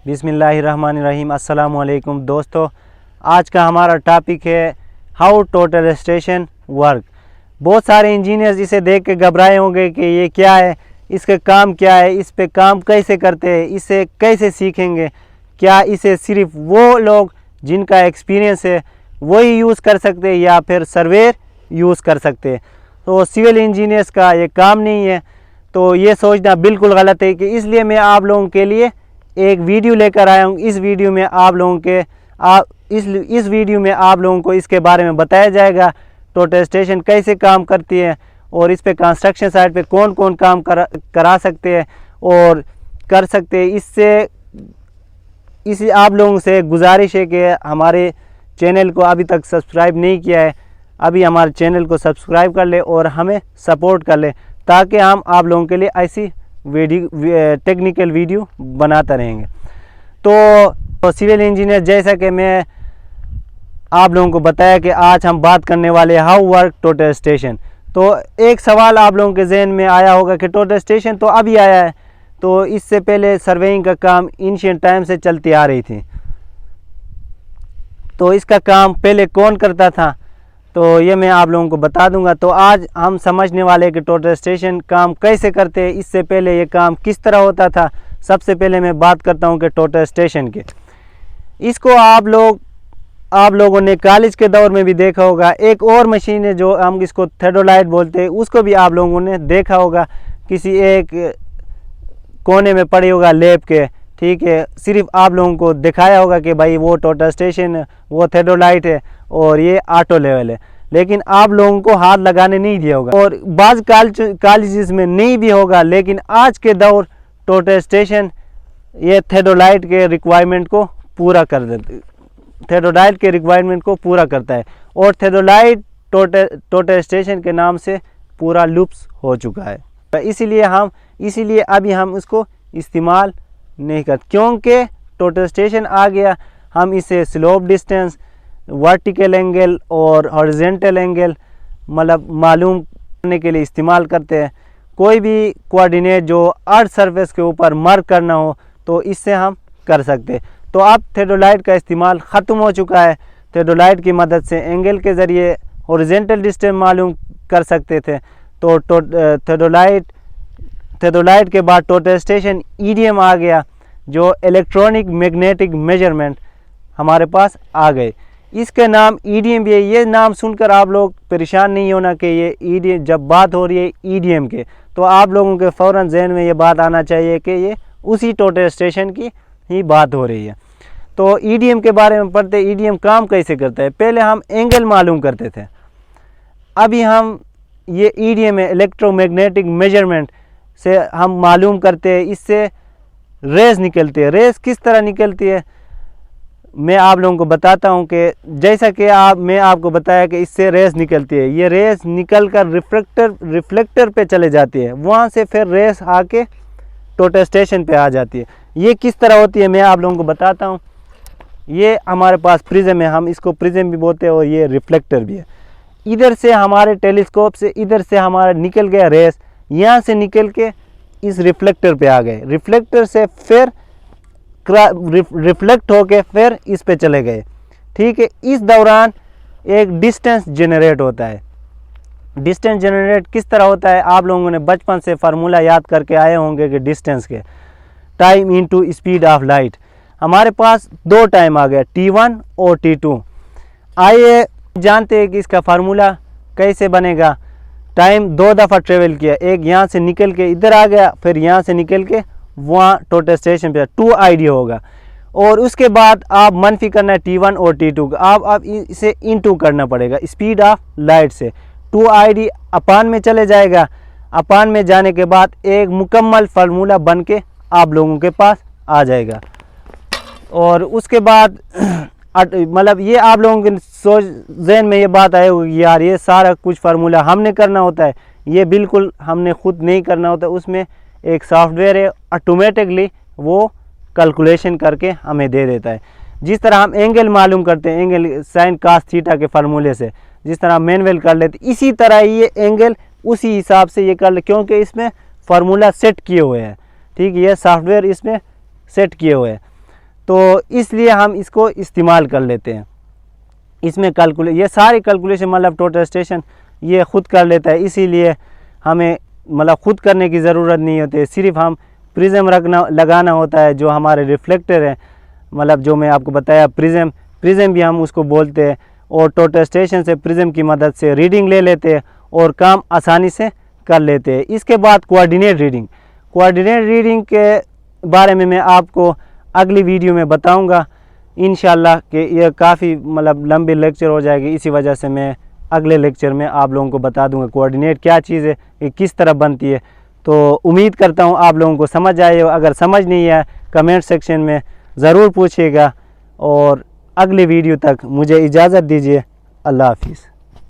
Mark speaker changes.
Speaker 1: बिस्मिल्लाहिर्रहमानिर्रहीम। अस्सलाम वालेकुम दोस्तों, आज का हमारा टॉपिक है हाउ टोटल स्टेशन वर्क। बहुत सारे इंजीनियर्स इसे देख के घबराए होंगे कि ये क्या है, इसका काम क्या है, इस पे काम कैसे करते हैं, इसे कैसे सीखेंगे, क्या इसे सिर्फ वो लोग जिनका एक्सपीरियंस है वही यूज़ कर सकते हैं या फिर सर्वेयर यूज़ कर सकते हैं। तो सिविल इंजीनियर्स का ये काम नहीं है, तो ये सोचना बिल्कुल गलत है कि इसलिए मैं आप लोगों के लिए एक वीडियो लेकर आया हूँ। इस वीडियो में आप लोगों के इस वीडियो में आप लोगों को इसके बारे में बताया जाएगा टोटल स्टेशन कैसे काम करती है और इस पे कंस्ट्रक्शन साइट पे कौन कौन काम करा सकते हैं और कर सकते हैं। इस आप लोगों से गुजारिश है कि हमारे चैनल को अभी तक सब्सक्राइब नहीं किया है, अभी हमारे चैनल को सब्सक्राइब कर ले और हमें सपोर्ट कर ले, ताकि हम आप लोगों के लिए ऐसी टेक्निकल वीडियो बनाता रहेंगे। तो सिविल इंजीनियर, जैसा कि मैं आप लोगों को बताया कि आज हम बात करने वाले हाउ वर्क टोटल स्टेशन। तो एक सवाल आप लोगों के जहन में आया होगा कि टोटल स्टेशन तो अभी आया है, तो इससे पहले सर्वेइंग का काम एंशिएंट टाइम से चलती आ रही थी, तो इसका काम पहले कौन करता था, तो ये मैं आप लोगों को बता दूंगा। तो आज हम समझने वाले कि टोटल स्टेशन काम कैसे करते हैं, इससे पहले ये काम किस तरह होता था। सबसे पहले मैं बात करता हूं कि टोटल स्टेशन के, इसको आप लोगों ने कॉलेज के दौर में भी देखा होगा। एक और मशीन है जो हम इसको थेडोलाइट बोलते हैं, उसको भी आप लोगों ने देखा होगा, किसी एक कोने में पड़ी होगा लैब के, ठीक है। सिर्फ आप लोगों को दिखाया होगा कि भाई वो टोटल स्टेशन, वो थेडोलाइट है और ये ऑटो लेवल है, लेकिन आप लोगों को हाथ लगाने नहीं दिया होगा और बाज़ कॉलेजेस में नहीं भी होगा। लेकिन आज के दौर टोटल स्टेशन ये थेडोलाइट के रिक्वायरमेंट को पूरा कर देते, थेडोलाइट के रिक्वायरमेंट को पूरा करता है और थेडोलाइट टोटल स्टेशन के नाम से पूरा लुप्स हो चुका है। इसीलिए अभी हम उसको इस्तेमाल नहीं करते, क्योंकि टोटल स्टेशन आ गया। हम इसे स्लोप डिस्टेंस, वर्टिकल एंगल और हॉरिजॉन्टल एंगल मालूम करने के लिए इस्तेमाल करते हैं। कोई भी कोऑर्डिनेट जो अर्थ सरफेस के ऊपर मार्क करना हो तो इससे हम कर सकते हैं। तो अब थेडोलाइट का इस्तेमाल ख़त्म हो चुका है। थेडोलाइट की मदद से एंगल के ज़रिए हॉरिजॉन्टल डिस्टेंस मालूम कर सकते थे। तो थेडोलाइट के बाद टोटल स्टेशन ईडीएम आ गया, जो इलेक्ट्रॉनिक मैग्नेटिक मेजरमेंट हमारे पास आ गए। इसका नाम ईडीएम भी है। ये नाम सुनकर आप लोग परेशान नहीं होना कि ये ईडीएम, जब बात हो रही है ईडीएम के, तो आप लोगों के फ़ौरन जहन में ये बात आना चाहिए कि ये उसी टोटल स्टेशन की ही बात हो रही है। तो ईडीएम के बारे में पढ़ते, ईडीएम काम कैसे करता है। पहले हम एंगल मालूम करते थे, अभी हम ये ईडीएम है, इलेक्ट्रोमैग्नेटिक मेजरमेंट से हम मालूम करते हैं। इससे रेस निकलती है। रेस किस तरह निकलती है मैं आप लोगों को बताता हूं कि जैसा कि मैं आपको बताया कि इससे रेस निकलती है। ये रेस निकल कर रिफ्लेक्टर पे चले जाती है, वहां से फिर रेस आके टोटल स्टेशन पे आ जाती है। ये किस तरह होती है मैं आप लोगों को बताता हूं। ये हमारे पास प्रिज्म है, हम इसको प्रिज्म भी बोलते हैं और ये रिफ्लेक्टर भी है। इधर से हमारे टेलीस्कोप से इधर से हमारा निकल गया रेस, यहाँ से निकल के इस रिफ्लेक्टर पे आ गए, रिफ्लेक्टर से फिर रिफ्लेक्ट होके फिर इस पे चले गए, ठीक है। इस दौरान एक डिस्टेंस जनरेट होता है। डिस्टेंस जनरेट किस तरह होता है, आप लोगों ने बचपन से फार्मूला याद करके आए होंगे कि डिस्टेंस के time into speed of light. हमारे पास दो टाइम आ गया, T1 और T2। आइए जानते हैं कि इसका फार्मूला कैसे बनेगा। टाइम दो दफ़ा ट्रेवल किया, एक यहाँ से निकल के इधर आ गया, फिर यहाँ से निकल के वहाँ टोटल स्टेशन पे 2ID होगा। और उसके बाद आप मनफी करना है T1 और T2 का, आप इसे इनटू करना पड़ेगा स्पीड ऑफ लाइट से। 2ID अपान में चले जाएगा, अपान में जाने के बाद एक मुकम्मल फार्मूला बन के आप लोगों के पास आ जाएगा। और उसके बाद ये आप लोगों के सोच जहन में ये बात आए होगी, यार ये सारा कुछ फार्मूला हमने करना होता है। ये बिल्कुल हमने खुद नहीं करना होता, उसमें एक सॉफ्टवेयर है, ऑटोमेटिकली वो कैलकुलेशन करके हमें दे देता है। जिस तरह हम एंगल मालूम करते हैं, एंगल साइन कास थीटा के फार्मूले से जिस तरह मैनुअल कर लेते, इसी तरह ये एंगल उसी हिसाब से ये कर ले, क्योंकि इसमें फार्मूला सेट किए हुए हैं, ठीक है। ये सॉफ्टवेयर इसमें सेट किए हुए हैं। तो इसलिए हम इसको इस्तेमाल कर लेते हैं। इसमें ये सारी कैलकुलेशन मतलब टोटल स्टेशन ये ख़ुद कर लेता है, इसीलिए हमें मतलब ख़ुद करने की ज़रूरत नहीं होती, सिर्फ हम प्रिज्म लगाना होता है जो हमारे रिफ्लेक्टर है, मतलब जो मैं आपको बताया प्रिज्म भी हम उसको बोलते हैं। और टोटल स्टेशन से प्रिज्म की मदद से रीडिंग ले लेते हैं और काम आसानी से कर लेते हैं। इसके बाद कोऑर्डिनेट रीडिंग के बारे में मैं आपको अगली वीडियो में बताऊंगा इंशाल्लाह कि यह काफ़ी मतलब लंबी लेक्चर हो जाएगी, इसी वजह से मैं अगले लेक्चर में आप लोगों को बता दूंगा कोऑर्डिनेट क्या चीज़ है, ये किस तरह बनती है। तो उम्मीद करता हूँ आप लोगों को समझ आए हो। अगर समझ नहीं आया कमेंट सेक्शन में ज़रूर पूछिएगा और अगली वीडियो तक मुझे इजाज़त दीजिए। अल्लाह हाफिज़।